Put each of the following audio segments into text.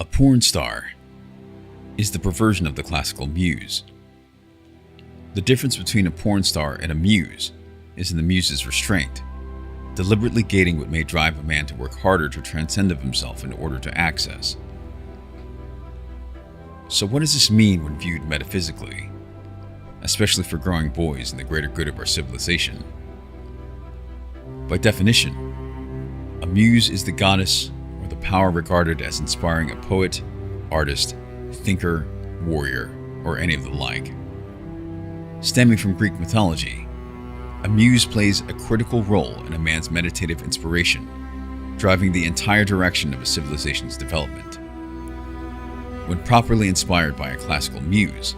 A porn star is the perversion of the classical muse. The difference between a porn star and a muse is in the muse's restraint, deliberately gating what may drive a man to work harder to transcend of himself in order to access. So what does this mean when viewed metaphysically, especially for growing boys and the greater good of our civilization? By definition, a muse is the goddess or the power regarded as inspiring a poet, artist, thinker, warrior, or any of the like. Stemming from Greek mythology, a muse plays a critical role in a man's meditative inspiration, driving the entire direction of a civilization's development. When properly inspired by a classical muse,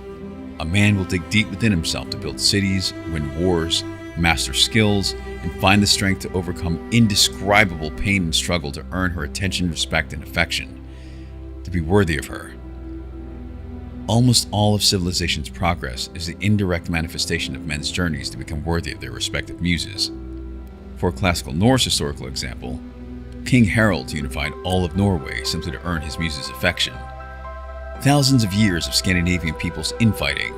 a man will dig deep within himself to build cities, win wars, master skills, and find the strength to overcome indescribable pain and struggle to earn her attention, respect, and affection, to be worthy of her. Almost all of civilization's progress is the indirect manifestation of men's journeys to become worthy of their respective muses. For a classical Norse historical example, King Harald unified all of Norway simply to earn his muse's affection. Thousands of years of Scandinavian peoples infighting,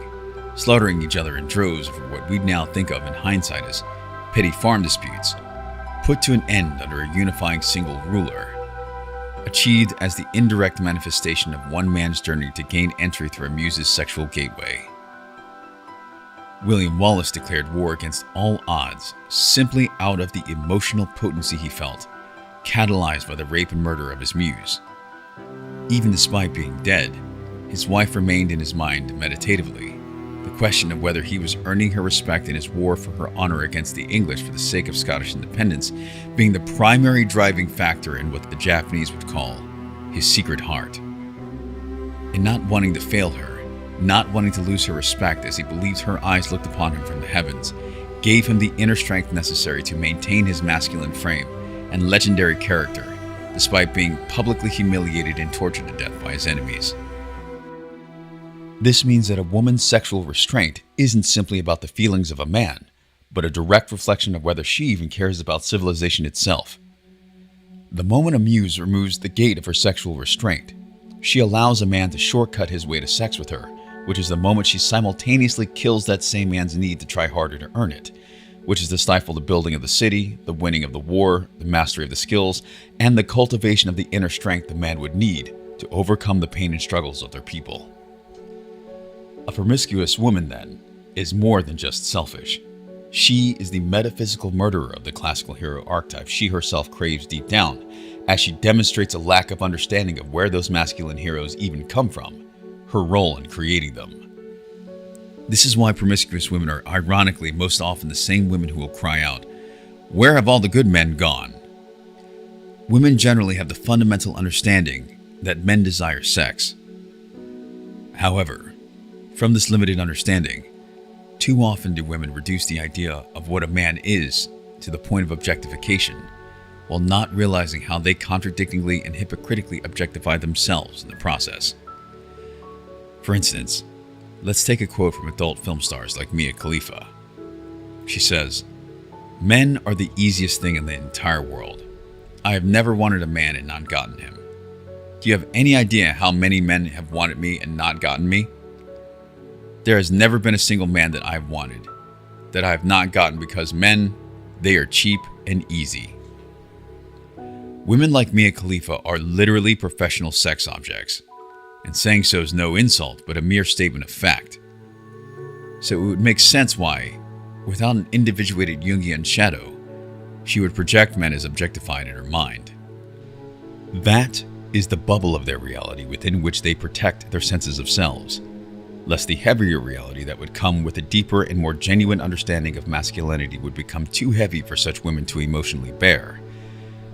slaughtering each other in droves for what we'd now think of in hindsight as petty farm disputes, put to an end under a unifying single ruler, achieved as the indirect manifestation of one man's journey to gain entry through a muse's sexual gateway. William Wallace declared war against all odds simply out of the emotional potency he felt, catalyzed by the rape and murder of his muse. Even despite being dead, his wife remained in his mind meditatively, the question of whether he was earning her respect in his war for her honor against the English for the sake of Scottish independence being the primary driving factor in what the Japanese would call his secret heart. In not wanting to fail her, not wanting to lose her respect as he believed her eyes looked upon him from the heavens, gave him the inner strength necessary to maintain his masculine frame and legendary character, despite being publicly humiliated and tortured to death by his enemies. This means that a woman's sexual restraint isn't simply about the feelings of a man, but a direct reflection of whether she even cares about civilization itself. The moment a muse removes the gate of her sexual restraint, she allows a man to shortcut his way to sex with her, which is the moment she simultaneously kills that same man's need to try harder to earn it, which is to stifle the building of the city, the winning of the war, the mastery of the skills, and the cultivation of the inner strength the man would need to overcome the pain and struggles of their people. A promiscuous woman, then, is more than just selfish. She is the metaphysical murderer of the classical hero archetype she herself craves deep down, as she demonstrates a lack of understanding of where those masculine heroes even come from, her role in creating them. This is why promiscuous women are ironically most often the same women who will cry out, "Where have all the good men gone?" Women generally have the fundamental understanding that men desire sex. However, from this limited understanding, too often do women reduce the idea of what a man is to the point of objectification, while not realizing how they contradictingly and hypocritically objectify themselves in the process. For instance, let's take a quote from adult film stars like Mia Khalifa. She says, "Men are the easiest thing in the entire world. I have never wanted a man and not gotten him. Do you have any idea how many men have wanted me and not gotten me? There has never been a single man that I've wanted, that I have not gotten because men, they are cheap and easy." Women like Mia Khalifa are literally professional sex objects, and saying so is no insult but a mere statement of fact. So it would make sense why, without an individuated Jungian shadow, she would project men as objectified in her mind. That is the bubble of their reality within which they protect their senses of selves, lest the heavier reality that would come with a deeper and more genuine understanding of masculinity would become too heavy for such women to emotionally bear,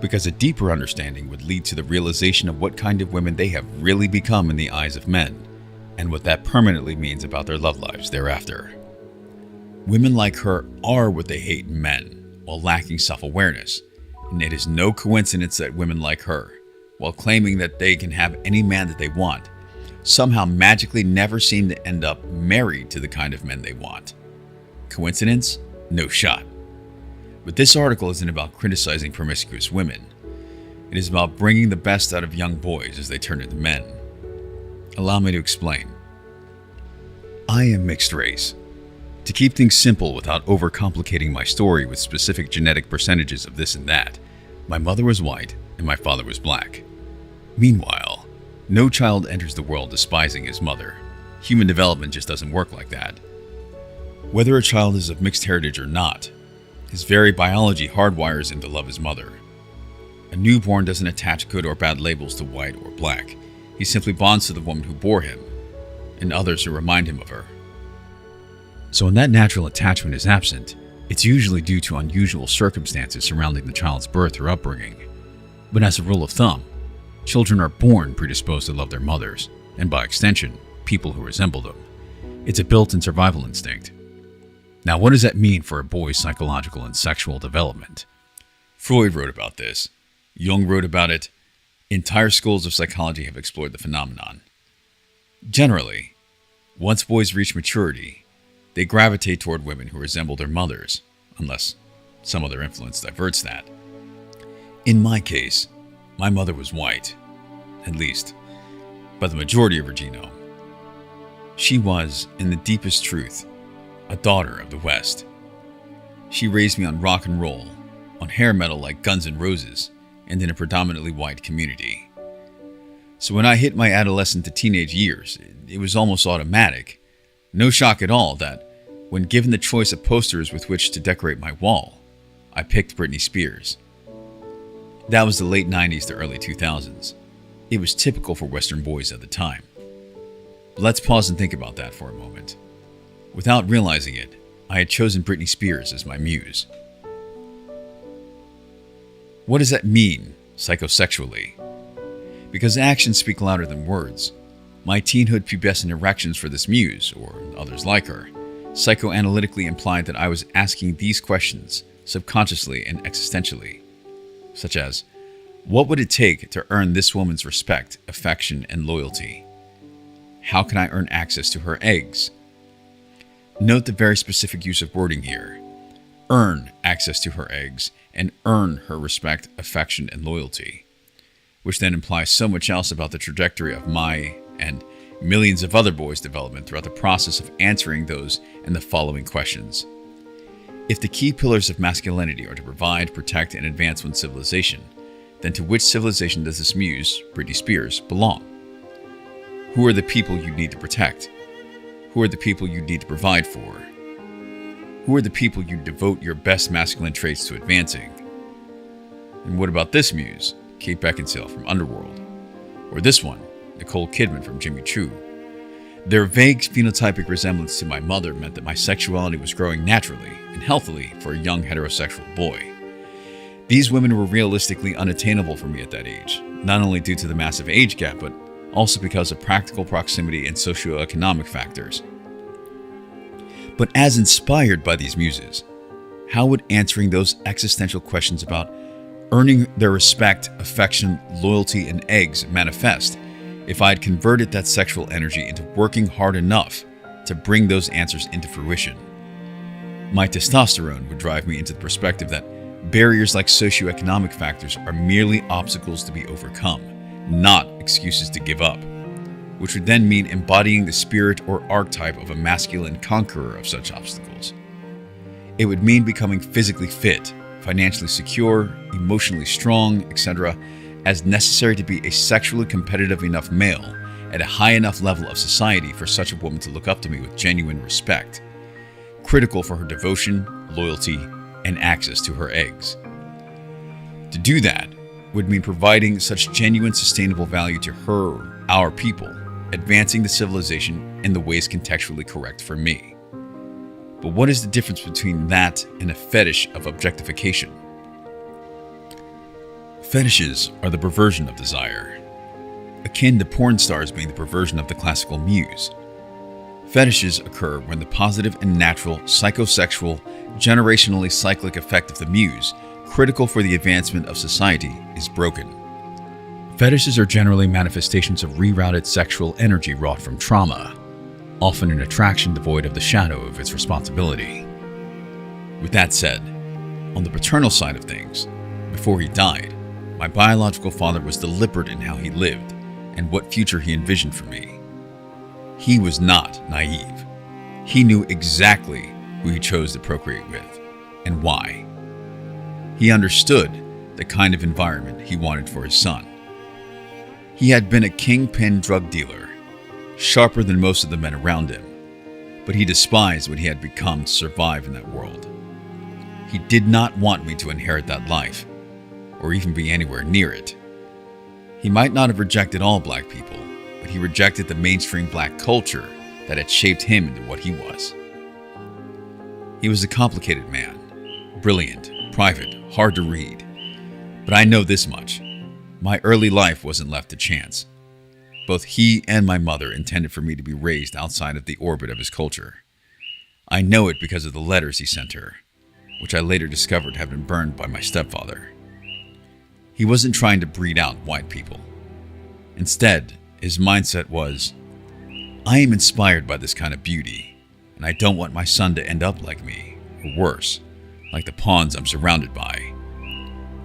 because a deeper understanding would lead to the realization of what kind of women they have really become in the eyes of men, and what that permanently means about their love lives thereafter. Women like her are what they hate in men, while lacking self-awareness, and it is no coincidence that women like her, while claiming that they can have any man that they want, somehow magically never seem to end up married to the kind of men they want. Coincidence? No shot. But this article isn't about criticizing promiscuous women. It is about bringing the best out of young boys as they turn into men. Allow me to explain. I am mixed race. To keep things simple without overcomplicating my story with specific genetic percentages of this and that, my mother was white and my father was black. Meanwhile, no child enters the world despising his mother. Human development just doesn't work like that. Whether a child is of mixed heritage or not, his very biology hardwires him to love his mother. A newborn doesn't attach good or bad labels to white or black. He simply bonds to the woman who bore him, and others who remind him of her. So when that natural attachment is absent, it's usually due to unusual circumstances surrounding the child's birth or upbringing. But as a rule of thumb, children are born predisposed to love their mothers, and by extension, people who resemble them. It's a built-in survival instinct. Now, what does that mean for a boy's psychological and sexual development? Freud wrote about this. Jung wrote about it. Entire schools of psychology have explored the phenomenon. Generally, once boys reach maturity, they gravitate toward women who resemble their mothers, unless some other influence diverts that. In my case, my mother was white, at least by the majority of her genome. She was, in the deepest truth, a daughter of the West. She raised me on rock and roll, on hair metal like Guns N' Roses, and in a predominantly white community. So when I hit my adolescent to teenage years, it was almost automatic. No shock at all that, when given the choice of posters with which to decorate my wall, I picked Britney Spears. That was the late 90s to early 2000s. It was typical for Western boys at the time. But let's pause and think about that for a moment. Without realizing it, I had chosen Britney Spears as my muse. What does that mean, psychosexually? Because actions speak louder than words, my teenhood pubescent erections for this muse, or others like her, psychoanalytically implied that I was asking these questions subconsciously and existentially, such as, what would it take to earn this woman's respect, affection, and loyalty? How can I earn access to her eggs? Note the very specific use of wording here. Earn access to her eggs and earn her respect, affection, and loyalty, which then implies so much else about the trajectory of my and millions of other boys' development throughout the process of answering those and the following questions. If the key pillars of masculinity are to provide, protect, and advance one's civilization, then to which civilization does this muse, Britney Spears, belong? Who are the people you need to protect? Who are the people you need to provide for? Who are the people you devote your best masculine traits to advancing? And what about this muse, Kate Beckinsale from Underworld? Or this one, Nicole Kidman from Jimmy Choo? Their vague phenotypic resemblance to my mother meant that my sexuality was growing naturally and healthily for a young heterosexual boy. These women were realistically unattainable for me at that age, not only due to the massive age gap, but also because of practical proximity and socioeconomic factors. But as inspired by these muses, how would answering those existential questions about earning their respect, affection, loyalty, and eggs manifest if I had converted that sexual energy into working hard enough to bring those answers into fruition? My testosterone would drive me into the perspective that barriers like socioeconomic factors are merely obstacles to be overcome, not excuses to give up, which would then mean embodying the spirit or archetype of a masculine conqueror of such obstacles. It would mean becoming physically fit, financially secure, emotionally strong, etc., as necessary to be a sexually competitive enough male at a high enough level of society for such a woman to look up to me with genuine respect, critical for her devotion, loyalty, and access to her eggs. To do that would mean providing such genuine sustainable value to her, our people, advancing the civilization in the ways contextually correct for me. But what is the difference between that and a fetish of objectification? Fetishes are the perversion of desire, akin to porn stars being the perversion of the classical muse. Fetishes occur when the positive and natural, psychosexual, generationally cyclic effect of the muse, critical for the advancement of society, is broken. Fetishes are generally manifestations of rerouted sexual energy wrought from trauma, often an attraction devoid of the shadow of its responsibility. With that said, on the paternal side of things, before he died, my biological father was deliberate in how he lived and what future he envisioned for me. He was not naive. He knew exactly who he chose to procreate with and why. He understood the kind of environment he wanted for his son. He had been a kingpin drug dealer, sharper than most of the men around him, but he despised what he had become to survive in that world. He did not want me to inherit that life, or even be anywhere near it. He might not have rejected all black people, but he rejected the mainstream black culture that had shaped him into what he was. He was a complicated man, brilliant, private, hard to read. But I know this much. My early life wasn't left to chance. Both he and my mother intended for me to be raised outside of the orbit of his culture. I know it because of the letters he sent her, which I later discovered had been burned by my stepfather. He wasn't trying to breed out white people. Instead, his mindset was, I am inspired by this kind of beauty, and I don't want my son to end up like me, or worse, like the pawns I'm surrounded by.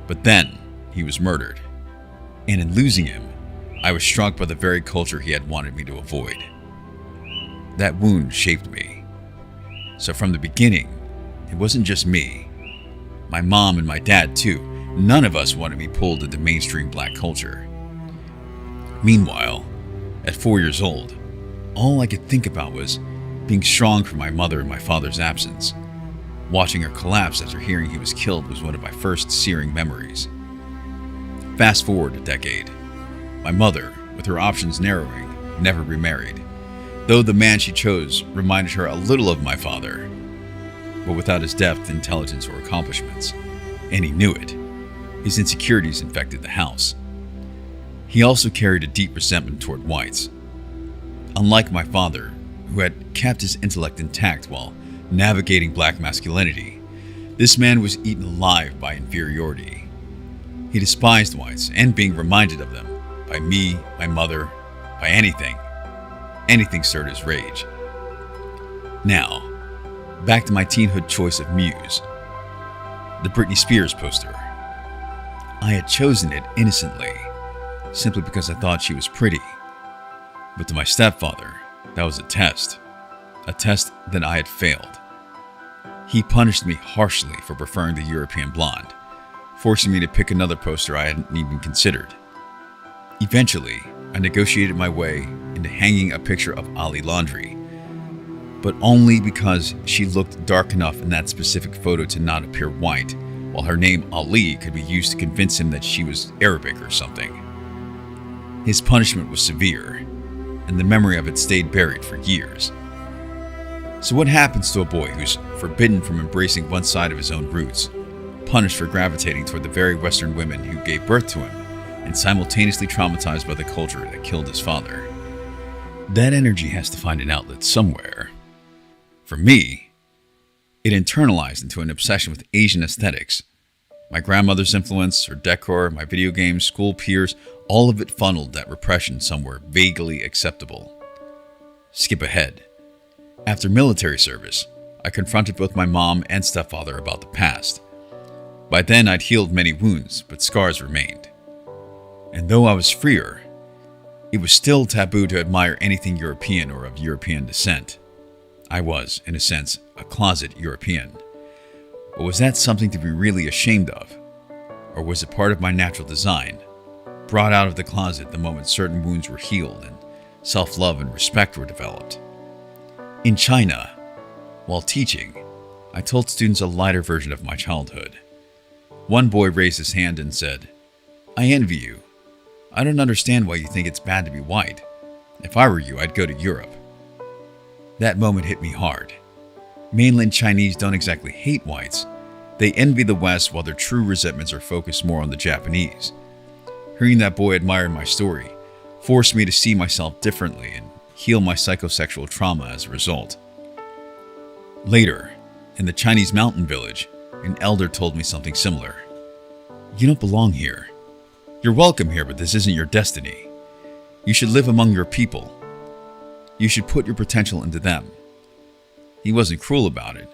But then, he was murdered. And in losing him, I was struck by the very culture he had wanted me to avoid. That wound shaped me. So from the beginning, it wasn't just me. My mom and my dad too, none of us wanted me pulled into mainstream black culture. Meanwhile, at 4 years old, all I could think about was being strong for my mother in my father's absence. Watching her collapse after hearing he was killed was one of my first searing memories. Fast forward a decade. My mother, with her options narrowing, never remarried, though the man she chose reminded her a little of my father, but without his depth, intelligence, or accomplishments. And he knew it. His insecurities infected the house. He also carried a deep resentment toward whites. Unlike my father, who had kept his intellect intact while navigating black masculinity, this man was eaten alive by inferiority. He despised whites and being reminded of them, by me, my mother, by anything. Anything stirred his rage. Now, back to my teenhood choice of Muse, the Britney Spears poster. I had chosen it innocently, simply because I thought she was pretty. But to my stepfather, that was a test that I had failed. He punished me harshly for preferring the European blonde, forcing me to pick another poster I hadn't even considered. Eventually, I negotiated my way into hanging a picture of Ali Laundrie, but only because she looked dark enough in that specific photo to not appear white, while her name Ali could be used to convince him that she was Arabic or something. His punishment was severe, and the memory of it stayed buried for years. So what happens to a boy who's forbidden from embracing one side of his own roots, punished for gravitating toward the very Western women who gave birth to him, and simultaneously traumatized by the culture that killed his father? That energy has to find an outlet somewhere. For me, it internalized into an obsession with Asian aesthetics. My grandmother's influence, her decor, my video games, school peers, all of it funneled that repression somewhere vaguely acceptable. Skip ahead. After military service, I confronted both my mom and stepfather about the past. By then, I'd healed many wounds, but scars remained. And though I was freer, it was still taboo to admire anything European or of European descent. I was, in a sense, a closet European. But was that something to be really ashamed of? Or was it part of my natural design, brought out of the closet the moment certain wounds were healed and self-love and respect were developed? In China, while teaching, I told students a lighter version of my childhood. One boy raised his hand and said, "I envy you. I don't understand why you think it's bad to be white. If I were you, I'd go to Europe." That moment hit me hard. Mainland Chinese don't exactly hate whites. They envy the West while their true resentments are focused more on the Japanese. Hearing that boy admire my story forced me to see myself differently and heal my psychosexual trauma as a result. Later, in the Chinese mountain village, an elder told me something similar. "You don't belong here. You're welcome here, but this isn't your destiny. You should live among your people. You should put your potential into them. He wasn't cruel about it.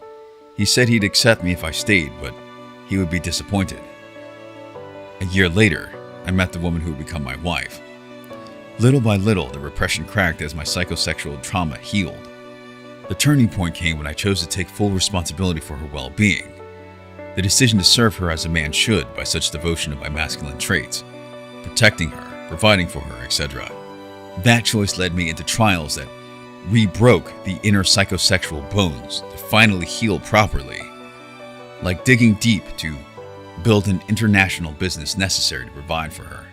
He said he'd accept me if I stayed, but he would be disappointed. A year later, I met the woman who would become my wife. Little by little, the repression cracked as my psychosexual trauma healed. The turning point came when I chose to take full responsibility for her well-being. The decision to serve her as a man should by such devotion of my masculine traits, protecting her, providing for her, etc. That choice led me into trials that re-broke the inner psychosexual bones to finally heal properly. Like digging deep to build an international business necessary to provide for her,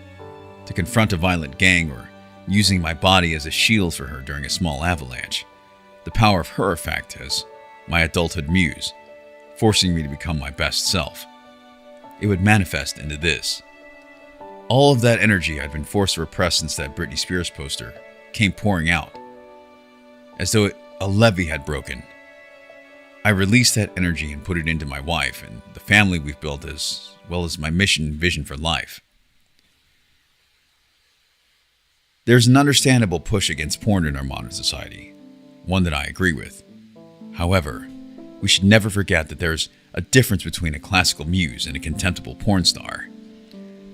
to confront a violent gang, or using my body as a shield for her during a small avalanche. The power of her effect as my adulthood muse, forcing me to become my best self. It would manifest into this. All of that energy I'd been forced to repress since that Britney Spears poster came pouring out, as though a levee had broken. I released that energy and put it into my wife and the family we've built, as well as my mission and vision for life. There's an understandable push against porn in our modern society, one that I agree with. However, we should never forget that there's a difference between a classical muse and a contemptible porn star.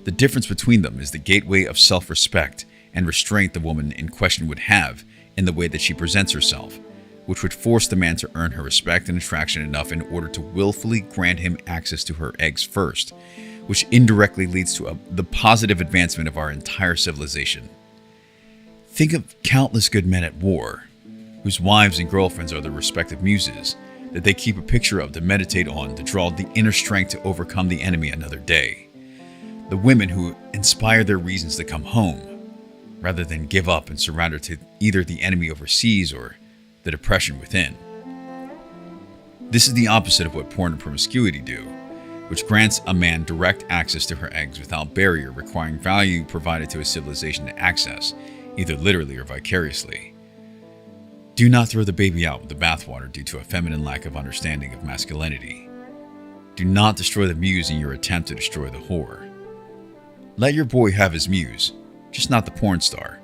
The difference between them is the gateway of self-respect and restraint the woman in question would have in the way that she presents herself, which would force the man to earn her respect and attraction enough in order to willfully grant him access to her eggs first, which indirectly leads to the positive advancement of our entire civilization. Think of countless good men at war, whose wives and girlfriends are their respective muses, that they keep a picture of to meditate on to draw the inner strength to overcome the enemy another day. The women who inspire their reasons to come home, rather than give up and surrender to either the enemy overseas or the depression within. This is the opposite of what porn and promiscuity do, which grants a man direct access to her eggs without barrier, requiring value provided to a civilization to access, either literally or vicariously. Do not throw the baby out with the bathwater due to a feminine lack of understanding of masculinity. Do not destroy the muse in your attempt to destroy the whore. Let your boy have his muse, just not the porn star.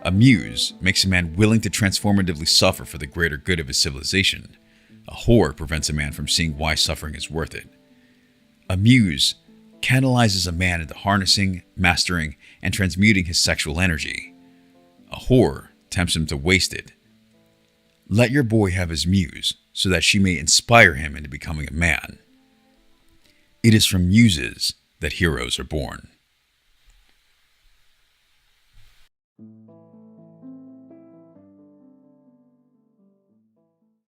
A muse makes a man willing to transformatively suffer for the greater good of his civilization. A whore prevents a man from seeing why suffering is worth it. A muse catalyzes a man into harnessing, mastering, and transmuting his sexual energy. A whore tempts him to waste it. Let your boy have his muse so that she may inspire him into becoming a man. It is from muses that heroes are born.